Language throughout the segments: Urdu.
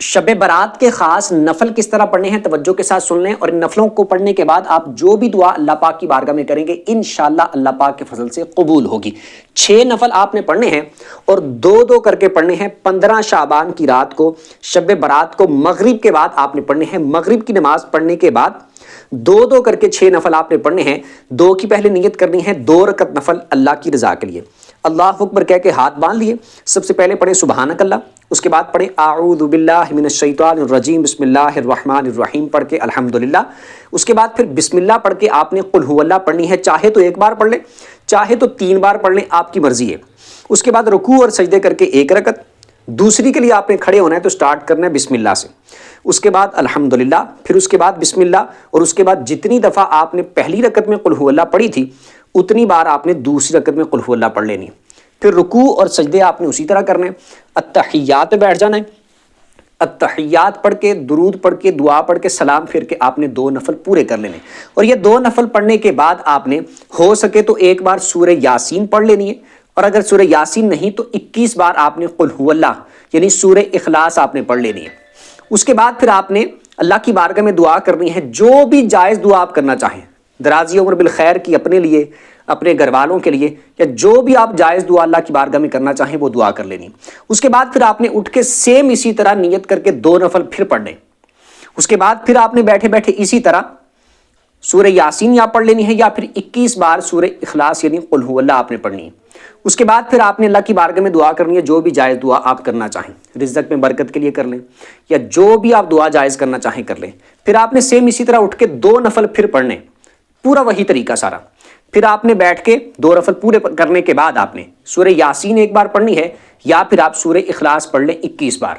شب برات کے خاص نفل کس طرح پڑھنے ہیں توجہ کے ساتھ سن لیں، اور ان نفلوں کو پڑھنے کے بعد آپ جو بھی دعا اللہ پاک کی بارگاہ میں کریں گے انشاءاللہ اللہ پاک کے فضل سے قبول ہوگی۔ 6 نفل آپ نے پڑھنے ہیں اور 2 کر کے پڑھنے ہیں۔ 15 شعبان کی رات کو شب برات کو مغرب کے بعد آپ نے پڑھنے ہیں۔ مغرب کی نماز پڑھنے کے بعد 2 کر کے 6 نفل آپ نے پڑھنے ہیں۔ 2 کی پہلے نیت کرنی ہے، 2 رکعت نفل اللہ کی رضا کے لیے۔ اللہ اکبر کہہ کے ہاتھ باندھ لیے، سب سے پہلے پڑھیں سبحانک اللہ، اس کے بعد پڑھیں اعوذ باللہ من الشیطان الرجیم بسم اللہ الرحمن الرحیم پڑھ کے الحمدللہ، اس کے بعد پھر بسم اللہ پڑھ کے آپ نے قل هو اللہ پڑھنی ہے، چاہے تو 1 بار پڑھ لیں چاہے تو 3 بار پڑھ لیں، آپ کی مرضی ہے۔ اس کے بعد رکوع اور سجدے کر کے 1 رکعت، دوسری کے لیے آپ نے کھڑے ہونا ہے تو سٹارٹ کرنا ہے بسم اللہ سے، اس کے بعد الحمدللہ، پھر اس کے بعد بسم اللہ، اور اس کے بعد جتنی دفعہ آپ نے پہلی رکعت میں قل هو اللہ پڑھی تھی اتنی بار آپ نے دوسری رکعت میں قل هو اللہ پڑھ لینی ہے۔ پھر رکوع اور سجدے آپ نے اسی طرح کرنے ہیں۔ التحیات پہ بیٹھ جانا ہے، التحیات پڑھ کے درود پڑھ کے دعا پڑھ کے سلام پھر کے آپ نے 2 نفل پورے کر لینے، اور یہ 2 نفل پڑھنے کے بعد آپ نے ہو سکے تو 1 بار سورہ یاسین پڑھ لینی ہے، اور اگر سورہ یاسین نہیں تو 21 بار آپ نے قل هو اللہ یعنی سورہ اخلاص آپ نے پڑھ لینی ہے۔ اس کے بعد پھر آپ نے اللہ کی بارگاہ میں دعا کرنی ہے، جو بھی جائز دعا آپ کرنا چاہیں، درازی عمر بالخیر کی اپنے لیے، اپنے گھر والوں کے لیے، یا جو بھی آپ جائز دعا اللہ کی بارگاہ میں کرنا چاہیں وہ دعا کر لینی۔ اس کے بعد پھر آپ نے اٹھ کے سیم اسی طرح نیت کر کے 2 نفل پھر پڑھنے۔ اس کے بعد پھر آپ نے بیٹھے بیٹھے اسی طرح سورہ یاسین یا پڑھ لینی ہے، یا پھر 21 بار سورہ اخلاص یعنی قل هو اللہ آپ نے پڑھنی ہے۔ اس کے بعد پھر آپ نے اللہ کی بارگاہ میں دعا کرنی ہے، جو بھی جائز دعا آپ کرنا چاہیں، رزق میں برکت کے لیے کر لیں یا جو بھی آپ دعا جائز کرنا چاہیں کر لیں۔ پھر آپ نے سیم اسی طرح اٹھ کے 2 نفل پھر پڑھنے، پورا وہی طریقہ سارا۔ پھر آپ نے بیٹھ کے 2 نفل پورے کرنے کے بعد آپ نے سورہ یاسین 1 بار پڑھنی ہے، یا پھر آپ سورہ اخلاص پڑھ لیں 21 بار۔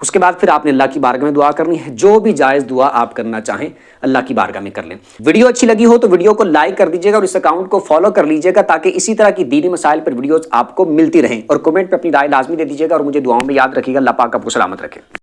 اس کے بعد پھر آپ نے اللہ کی بارگاہ میں دعا کرنی ہے، جو بھی جائز دعا آپ کرنا چاہیں اللہ کی بارگاہ میں کر لیں۔ ویڈیو اچھی لگی ہو تو ویڈیو کو لائک کر دیجیے گا اور اس اکاؤنٹ کو فالو کر لیجیے گا، تاکہ اسی طرح کی دینی مسائل پر ویڈیوز آپ کو ملتی رہیں، اور کمنٹ پہ اپنی رائے لازمی دے دیجیے گا، اور مجھے دعاؤں میں یاد رکھیے گا۔ اللہ پاک آپ کو سلامت رکھے۔